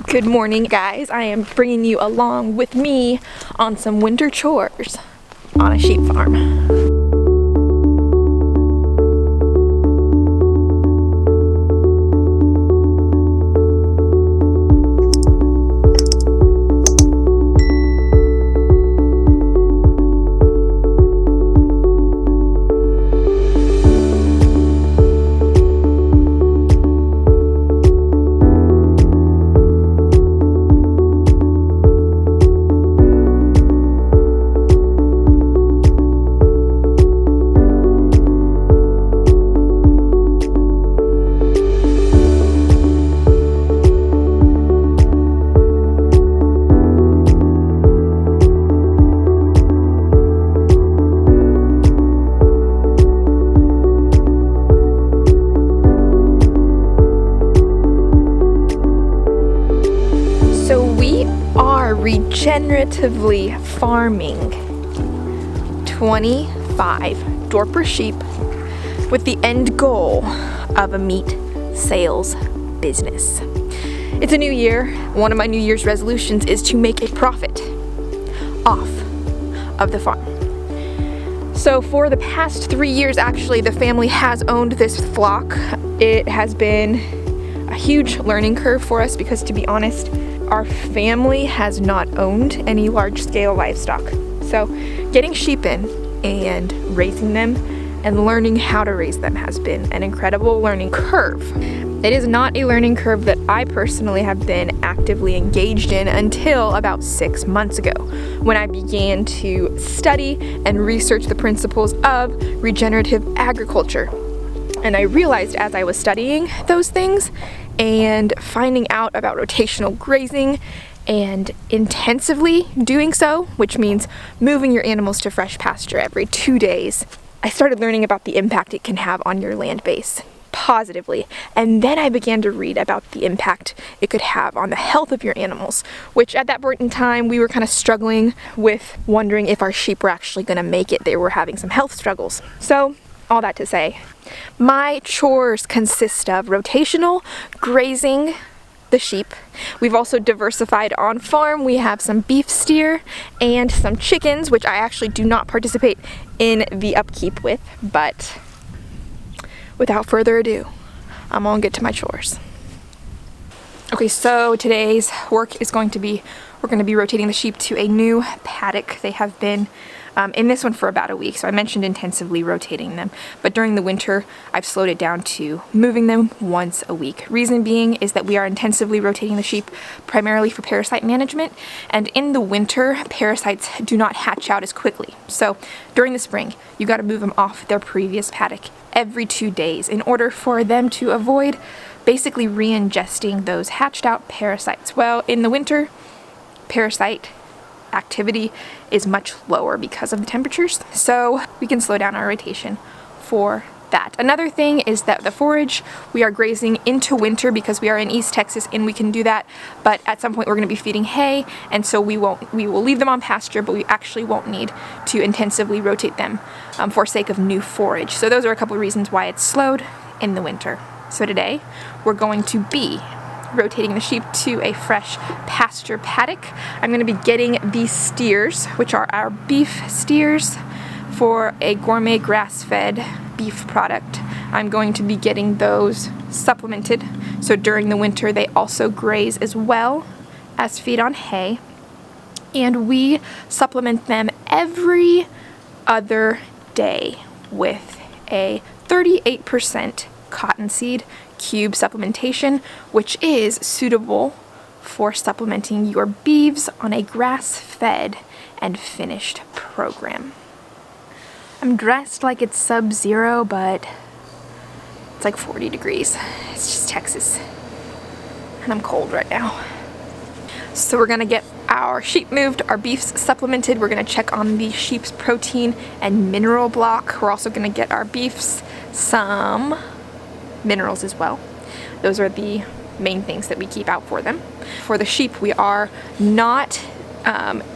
Good morning, guys. I am bringing you along with me on some winter chores on a sheep farm. Regeneratively farming 25 Dorper sheep with the end goal of a meat sales business. It's a new year. One of my New Year's resolutions is to make a profit off of the farm. So for the past 3 years, actually, the family has owned this flock. It has been a huge learning curve for us because, to be honest, our family has not owned any large-scale livestock. So getting sheep in and raising them and learning how to raise them has been an incredible learning curve. It is not a learning curve that I personally have been actively engaged in until about 6 months ago, when I began to study and research the principles of regenerative agriculture. And I realized as I was studying those things and finding out about rotational grazing and intensively doing so, which means moving your animals to fresh pasture every 2 days, I started learning about the impact it can have on your land base positively. And then I began to read about the impact it could have on the health of your animals, which at that point in time we were kind of struggling with, wondering if our sheep were actually going to make it. They were having some health struggles. So all that to say, my chores consist of rotational grazing the sheep. We've also diversified on farm. We have some beef steer and some chickens, which I actually do not participate in the upkeep with. But without further ado, I'm gonna get to my chores. Okay, so today's work is going to be, we're going to be rotating the sheep to a new paddock. They have been in this one for about a week, so I mentioned intensively rotating them, but during the winter I've slowed it down to moving them once a week. Reason being is that we are intensively rotating the sheep primarily for parasite management, and in the winter parasites do not hatch out as quickly. So during the spring you got to move them off their previous paddock every 2 days in order for them to avoid basically re-ingesting those hatched out parasites. Well, in the winter parasite activity is much lower because of the temperatures, so we can slow down our rotation for that. Another thing is that the forage, we are grazing into winter because we are in East Texas and we can do that, but at some point we're going to be feeding hay, and so we will leave them on pasture, but we actually won't need to intensively rotate them for sake of new forage. So those are a couple of reasons why it's slowed in the winter. So today we're going to be rotating the sheep to a fresh pasture paddock. I'm going to be getting these steers, which are our beef steers, for a gourmet grass-fed beef product. I'm going to be getting those supplemented, so during the winter they also graze as well as feed on hay, and we supplement them every other day with a 38% cottonseed cube supplementation, which is suitable for supplementing your beeves on a grass-fed and finished program. I'm dressed like it's sub-zero, but it's like 40 degrees. It's just Texas, and I'm cold right now. So we're gonna get our sheep moved, our beefs supplemented. We're gonna check on the sheep's protein and mineral block. We're also gonna get our beefs some minerals as well. Those are the main things that we keep out for them. For the sheep, we are not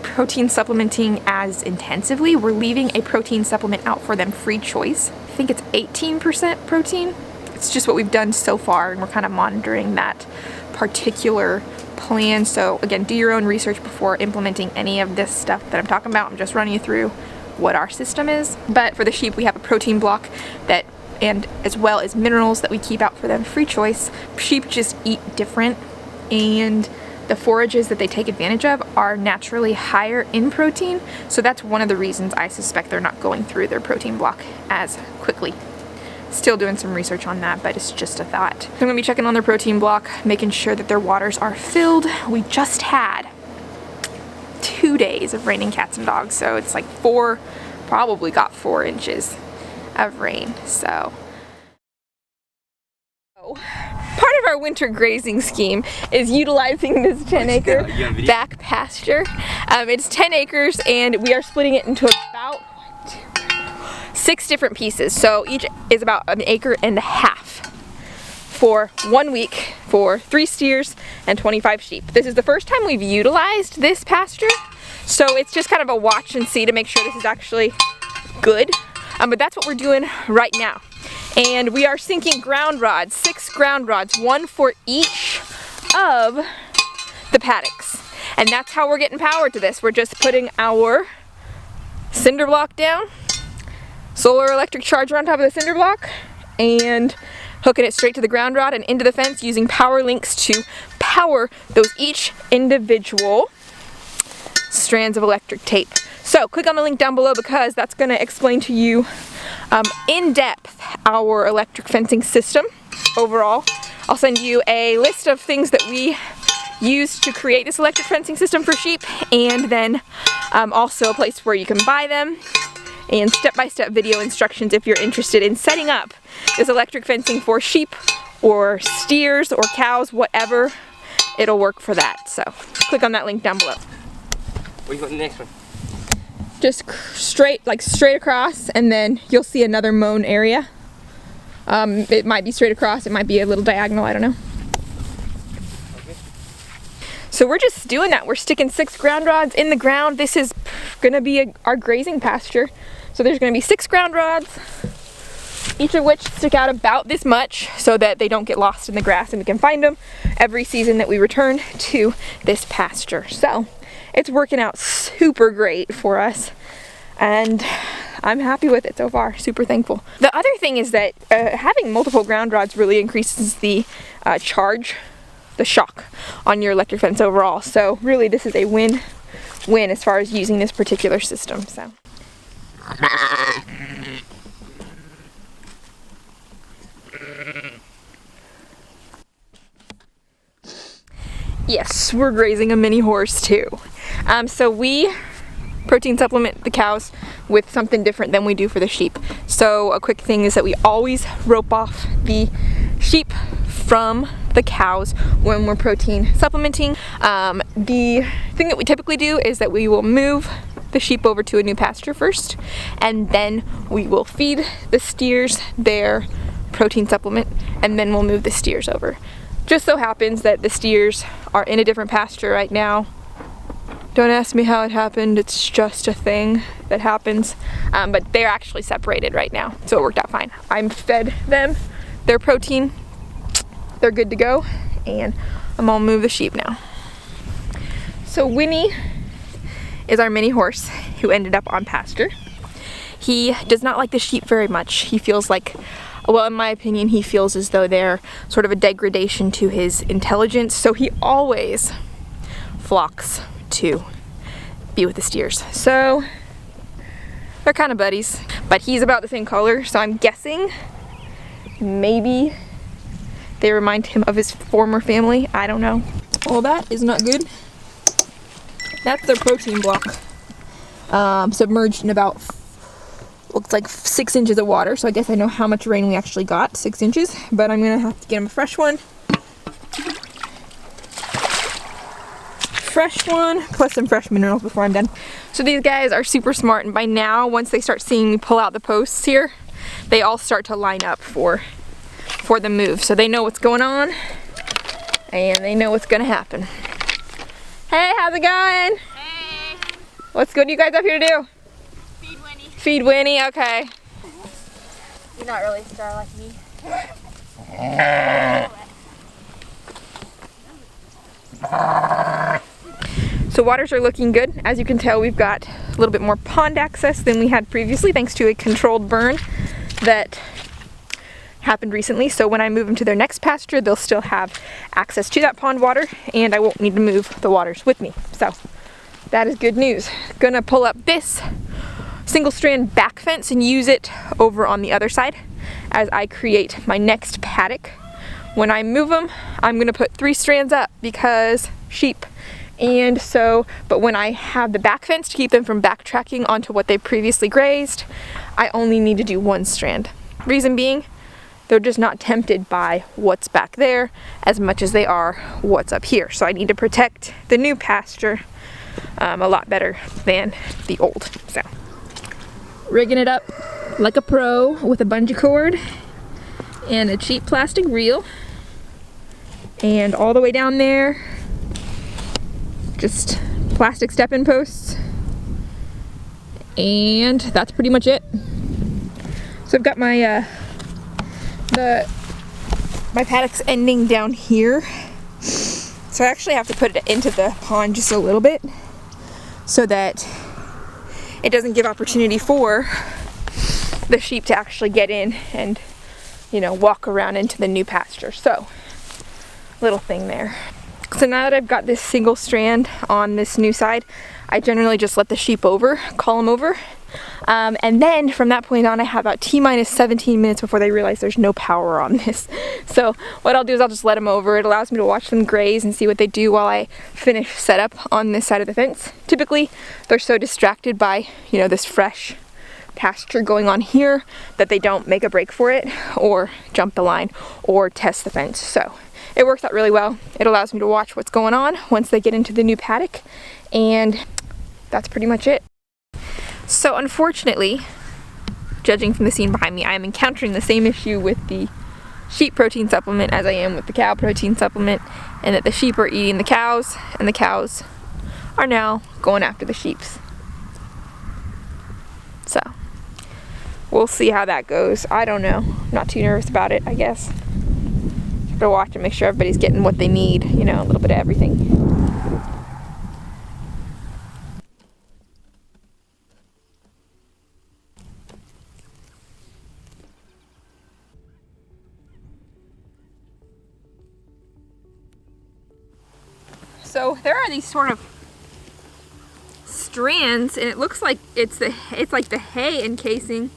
protein supplementing as intensively. We're leaving a protein supplement out for them free choice. I think it's 18% protein. It's just what we've done so far, and we're kind of monitoring that particular plan. So again, do your own research before implementing any of this stuff that I'm talking about. I'm just running you through what our system is. But for the sheep, we have a protein block that, and as well as minerals that we keep out for them, free choice. Sheep just eat different, and the forages that they take advantage of are naturally higher in protein. So that's one of the reasons I suspect they're not going through their protein block as quickly. Still doing some research on that, but it's just a thought. So I'm gonna be checking on their protein block, making sure that their waters are filled. We just had 2 days of raining cats and dogs, so it's like probably got 4 inches of rain. So part of our winter grazing scheme is utilizing this 10-acre back pasture. It's 10 acres, and we are splitting it into about 6 different pieces. So each is about 1.5 acres for 1 week for 3 steers and 25 sheep. This is the first time we've utilized this pasture, so it's just kind of a watch and see to make sure this is actually good. But that's what we're doing right now. And we are sinking ground rods, 6 ground rods, 1 for each of the paddocks. And that's how we're getting power to this. We're just putting our cinder block down, solar electric charger on top of the cinder block, and hooking it straight to the ground rod and into the fence using power links to power those each individual strands of electric tape. So click on the link down below, because that's going to explain to you in depth our electric fencing system overall. I'll send you a list of things that we use to create this electric fencing system for sheep, and then also a place where you can buy them, and step-by-step video instructions if you're interested in setting up this electric fencing for sheep or steers or cows, whatever, it'll work for that. So click on that link down below. What do you got in the next one? Just straight across, and then you'll see another mown area. It might be straight across, it might be a little diagonal, I don't know. Okay. So we're just doing that. We're sticking 6 ground rods in the ground. This is gonna be our grazing pasture. So there's gonna be 6 ground rods, each of which stick out about this much so that they don't get lost in the grass, and we can find them every season that we return to this pasture. So it's working out super great for us, and I'm happy with it so far, super thankful. The other thing is that having multiple ground rods really increases the shock on your electric fence overall. So really this is a win-win as far as using this particular system. So. Yes, we're grazing a mini horse too. So we protein supplement the cows with something different than we do for the sheep. So a quick thing is that we always rope off the sheep from the cows when we're protein supplementing. The thing that we typically do is that we will move the sheep over to a new pasture first, and then we will feed the steers their protein supplement, and then we'll move the steers over. Just so happens that the steers are in a different pasture right now. Don't ask me how it happened, it's just a thing that happens. But they're actually separated right now, so it worked out fine. I'm fed them their protein, they're good to go, and I'm gonna move the sheep now. So Winnie is our mini horse who ended up on pasture. He does not like the sheep very much. He feels like, well, in my opinion, he feels as though they're sort of a degradation to his intelligence, so he always flocks to be with the steers. So they're kind of buddies, but he's about the same color, so I'm guessing maybe they remind him of his former family. I don't know. Well, that is not good. That's their protein block, submerged in about, looks like 6 inches of water. So I guess I know how much rain we actually got, 6 inches, but I'm gonna have to get him a fresh one. Plus some fresh minerals before I'm done. So these guys are super smart, and by now, once they start seeing me pull out the posts here, they all start to line up for the move. So they know what's going on, and they know what's gonna happen. Hey, how's it going? Hey. What's good you guys up here to do? Feed Winnie. Feed Winnie, okay. You're not really a star like me. So waters are looking good. As you can tell, we've got a little bit more pond access than we had previously, thanks to a controlled burn that happened recently. So when I move them to their next pasture, they'll still have access to that pond water, and I won't need to move the waters with me. So that is good news. Gonna pull up this single strand back fence and use it over on the other side as I create my next paddock. When I move them, I'm gonna put 3 strands up because sheep. And so, but when I have the back fence to keep them from backtracking onto what they previously grazed, I only need to do 1 strand. Reason being, they're just not tempted by what's back there as much as they are what's up here. So I need to protect the new pasture a lot better than the old. So, rigging it up like a pro with a bungee cord and a cheap plastic reel. And all the way down there, just plastic step-in posts, and that's pretty much it. So I've got my my paddocks ending down here, so I actually have to put it into the pond just a little bit so that it doesn't give opportunity for the sheep to actually get in and, you know, walk around into the new pasture. So little thing there. So now that I've got this single strand on this new side, I generally just let the sheep call them over. And then from that point on, I have about T-minus 17 minutes before they realize there's no power on this. So what I'll do is I'll just let them over. It allows me to watch them graze and see what they do while I finish setup on this side of the fence. Typically, they're so distracted by, you know, this fresh pasture going on here that they don't make a break for it or jump the line or test the fence. So it works out really well. It allows me to watch what's going on once they get into the new paddock, and that's pretty much it. So unfortunately, judging from the scene behind me, I am encountering the same issue with the sheep protein supplement as I am with the cow protein supplement, and that the sheep are eating the cows, and the cows are now going after the sheeps. So we'll see how that goes. I don't know. Not too nervous about it, I guess. To watch and make sure everybody's getting what they need, you know, a little bit of everything. So there are these sort of strands, and it looks like it's like the hay encasing.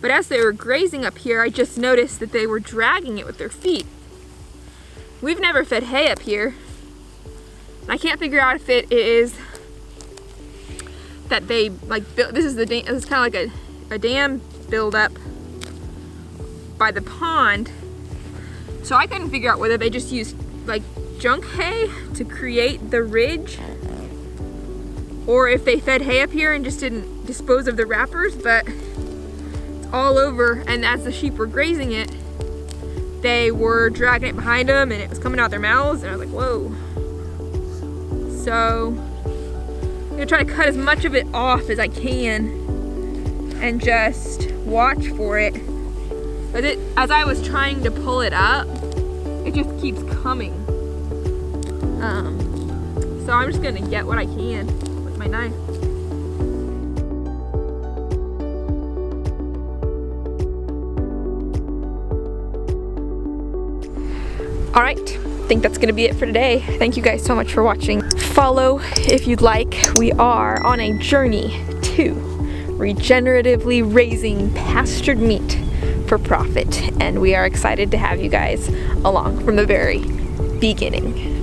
But as they were grazing up here, I just noticed that they were dragging it with their feet. We've never fed hay up here. I can't figure out if it is that they like built. This is kind of like a dam buildup by the pond. So I couldn't figure out whether they just used like junk hay to create the ridge, or if they fed hay up here and just didn't dispose of the wrappers. But it's all over, and as the sheep were grazing it, they were dragging it behind them, and it was coming out their mouths, and I was like, whoa. So I'm gonna try to cut as much of it off as I can and just watch for it. But as I was trying to pull it up, it just keeps coming. So I'm just gonna get what I can with my knife. All right, I think that's gonna be it for today. Thank you guys so much for watching. Follow if you'd like. We are on a journey to regeneratively raising pastured meat for profit, and we are excited to have you guys along from the very beginning.